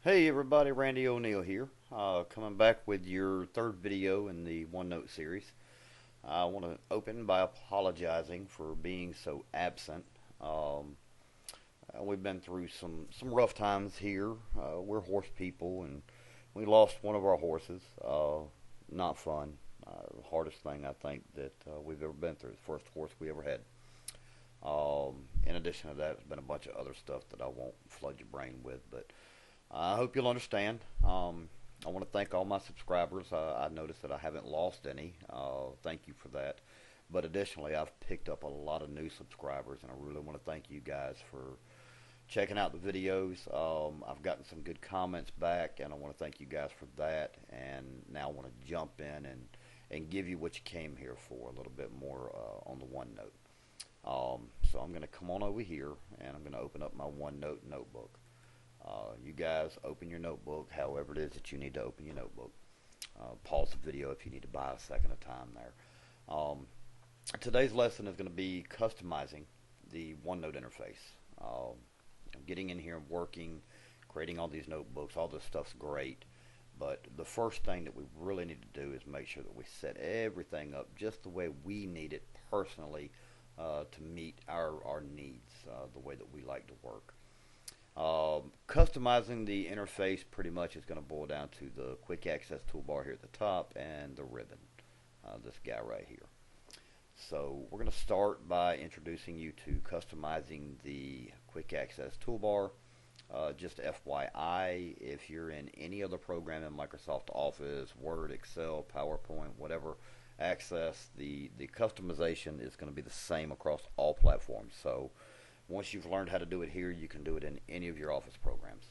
Hey everybody, Randy O'Neill here, coming back with your third video in the OneNote series. I want to open by apologizing for being so absent. Um, we've been through some rough times here. We're horse people, and we lost one of our horses. Not fun. The hardest thing I think that we've ever been through. The first horse we ever had. In addition to that, there's been a bunch of other stuff that I won't flood your brain with, but I hope you'll understand. I want to thank all my subscribers. I noticed that I haven't lost any. Thank you for that. But additionally, I've picked up a lot of new subscribers, and I really want to thank you guys for checking out the videos. I've gotten some good comments back, and I want to thank you guys for that. And now I want to jump in and give you what you came here for, a little bit more on the OneNote. So I'm going to come on over here, and I'm going to open up my OneNote notebook. You guys open your notebook however it is that you need to open your notebook. Pause the video if you need to buy a second of time there. Today's lesson is going to be customizing the OneNote interface. Getting in here and working, creating all these notebooks, all this stuff's great. But the first thing that we really need to do is make sure that we set everything up just the way we need it personally to meet our needs, the way that we like to work. Customizing the interface pretty much is going to boil down to the quick access toolbar here at the top and the ribbon, this guy right here. So we're going to start by introducing you to customizing the quick access toolbar. Just FYI, if you're in any other program in Microsoft Office, Word, Excel, PowerPoint, whatever Access, the customization is going to be the same across all platforms. So once you've learned how to do it here, you can do it in any of your Office programs.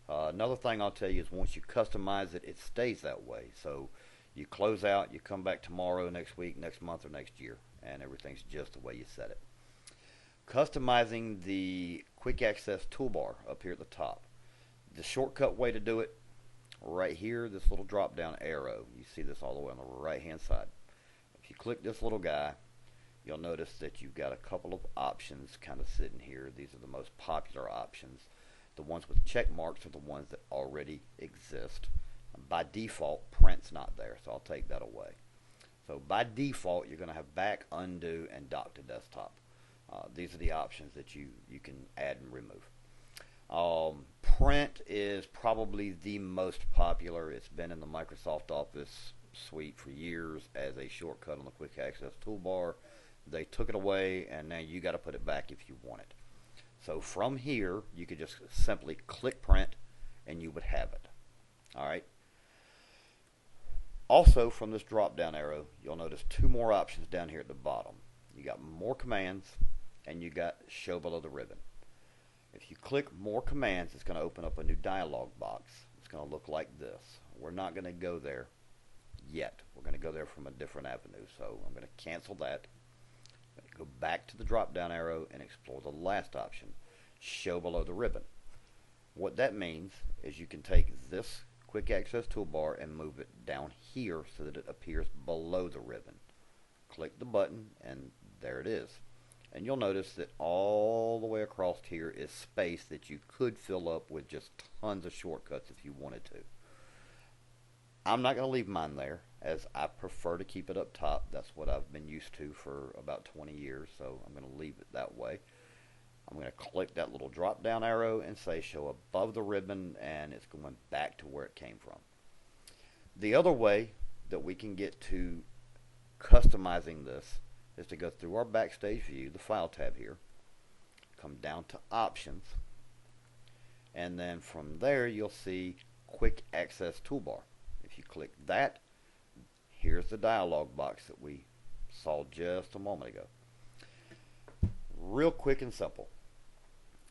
Another thing I'll tell you is once you customize it, it stays that way. So you close out, you come back tomorrow, next week, next month, or next year, and everything's just the way you set it. Customizing the quick access toolbar up here at the top. The shortcut way to do it, right here, this little drop down arrow. You see this all the way on the right hand side. If you click this little guy, you'll notice that you've got a couple of options kind of sitting here. These are the most popular options. The ones with check marks are the ones that already exist. By default, print's not there, so I'll take that away. So by default, you're going to have back, undo, and dock to desktop. These are the options that you can add and remove. Print is probably the most popular. It's been in the Microsoft Office suite for years as a shortcut on the quick access toolbar. They took it away, and now you got to put it back if you want it. So from here, you could just simply click print, and you would have it. All right. Also, from this drop-down arrow, you'll notice two more options down here at the bottom. You got more commands, and you got show below the ribbon. If you click more commands, it's going to open up a new dialog box. It's going to look like this. We're not going to go there yet. We're going to go there from a different avenue. So I'm going to cancel that. Go back to the drop down arrow and explore the last option, show below the ribbon. What that means is you can take this quick access toolbar and move it down here so that it appears below the ribbon. Click the button and there it is. And you'll notice that all the way across here is space that you could fill up with just tons of shortcuts if you wanted to. I'm not going to leave mine there, as I prefer to keep it up top. That's what I've been used to for about 20 years, so I'm going to leave it that way. I'm going to click that little drop down arrow and say show above the ribbon, and it's going back to where it came from. The other way that we can get to customizing this is to go through our backstage view, the file tab here, come down to options, and then from there you'll see quick access toolbar. If you click that, here's the dialog box that we saw just a moment ago. Real quick and simple.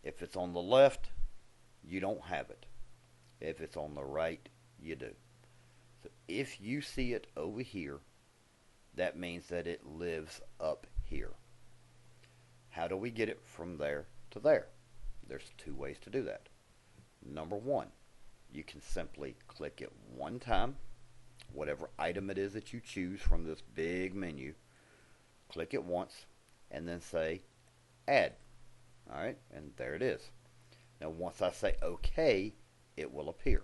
If it's on the left, you don't have it. If it's on the right, you do. So if you see it over here, that means that it lives up here. How do we get it from there to there? There's two ways to do that. Number one, you can simply click it one time, whatever item it is that you choose from this big menu. Click it once and then say add. Alright, and there it is. Now once I say OK, it will appear.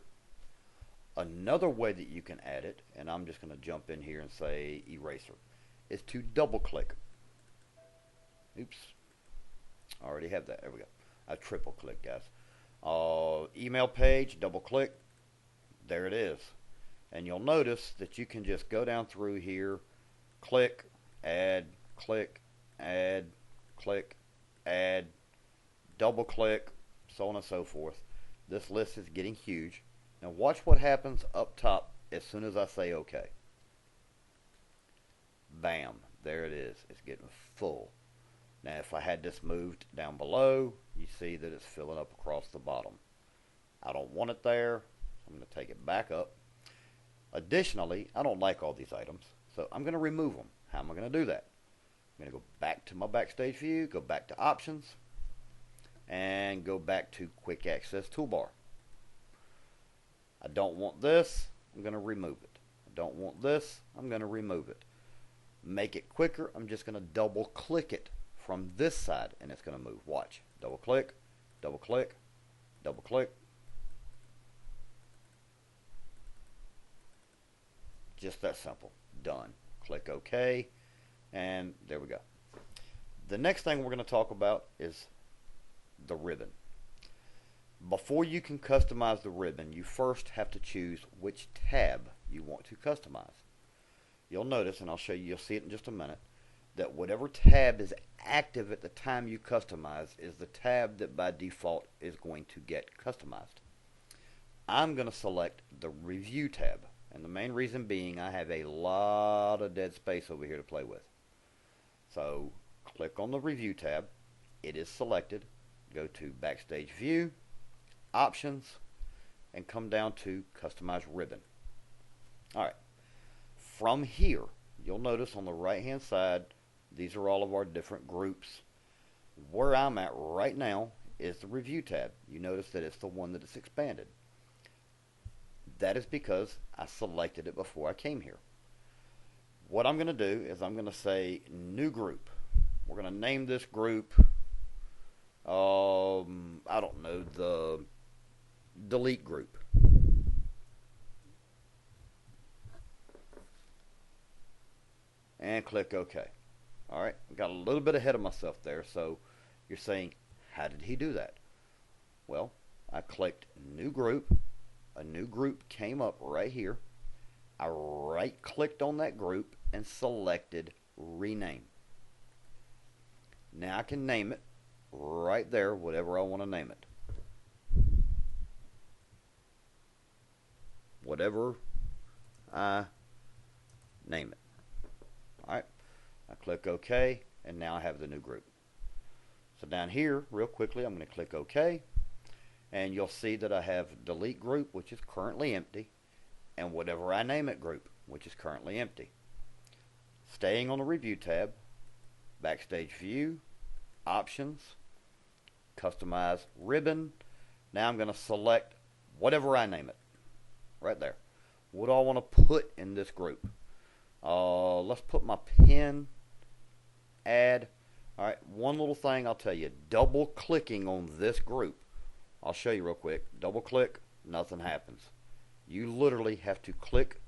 Another way that you can add it, and I'm just going to jump in here and say eraser, is to double click. Oops, I already have that. There we go. I triple click, guys. Email page, double click. There it is. And you'll notice that you can just go down through here, click, add, double click, so on and so forth. This list is getting huge. Now watch what happens up top as soon as I say OK. Bam, there it is. It's getting full. Now if I had this moved down below, you see that it's filling up across the bottom. I don't want it there. I'm going to take it back up. Additionally, I don't like all these items, so I'm going to remove them. How am I going to do that? I'm going to go back to my Backstage view, go back to Options, and go back to Quick Access Toolbar. I don't want this. I'm going to remove it. I don't want this. I'm going to remove it. Make it quicker. I'm just going to double click it from this side, and it's going to move. Watch. Double click, double click, double click. Just that simple. Done. Click OK, and there we go. The next thing we're going to talk about is the ribbon. Before you can customize the ribbon, you first have to choose which tab you want to customize. You'll notice, and I'll show you, you'll see it in just a minute, that whatever tab is active at the time you customize is the tab that by default is going to get customized. I'm going to select the Review tab. And the main reason being I have a lot of dead space over here to play with. So click on the Review tab. It is selected. Go to Backstage View, Options, and come down to Customize Ribbon. Alright. From here, you'll notice on the right hand side, these are all of our different groups. Where I'm at right now is the Review tab. You notice that it's the one that is expanded. That is because I selected it before I came here. What I'm going to do is I'm going to say New Group. We're going to name this group, I don't know, the Delete Group. And click OK. Alright, I got a little bit ahead of myself there, so you're saying, how did he do that? Well, I clicked New Group. A new group came up right here. I right clicked on that group and selected Rename. Now I can name it right there, whatever I want to name it. Whatever I name it. Alright, I click OK, and now I have the new group. So down here, real quickly, I'm going to click OK. And you'll see that I have Delete Group, which is currently empty, and Whatever I Name It Group, which is currently empty. Staying on the Review tab, Backstage View, Options, Customize Ribbon. Now I'm going to select Whatever I Name It, right there. What do I want to put in this group? Let's put my pin, add. Alright, one little thing I'll tell you, double clicking on this group. I'll show you real quick. Double click, nothing happens. You literally have to click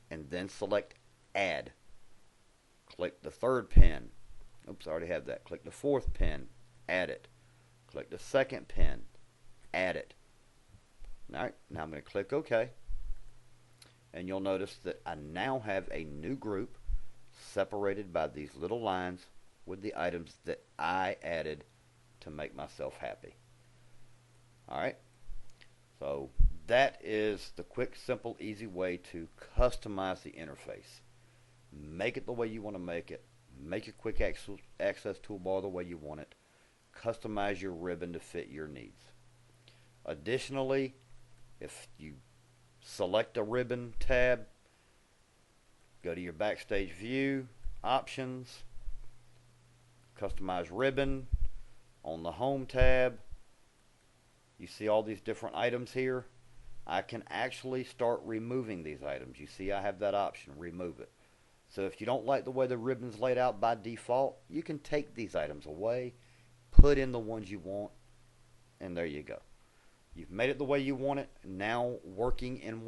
and then select Add. Click the third pin. Oops, I already have that. Click the fourth pin, add it. Click the second pin, add it. Alright, now I'm going to click OK. And you'll notice that I now have a new group separated by these little lines with the items that I added to make myself happy. Alright, so that is the quick, simple, easy way to customize the interface. Make it the way you want to make it. Make your quick access toolbar the way you want it. Customize your ribbon to fit your needs. Additionally, if you select a ribbon tab, go to your Backstage View, Options, Customize Ribbon. On the Home tab, you see all these different items here. I can actually start removing these items. You see I have that option, remove it. So if you don't like the way the ribbon's laid out by default, you can take these items away, put in the ones you want, and there you go. You've made it the way you want it. Now working in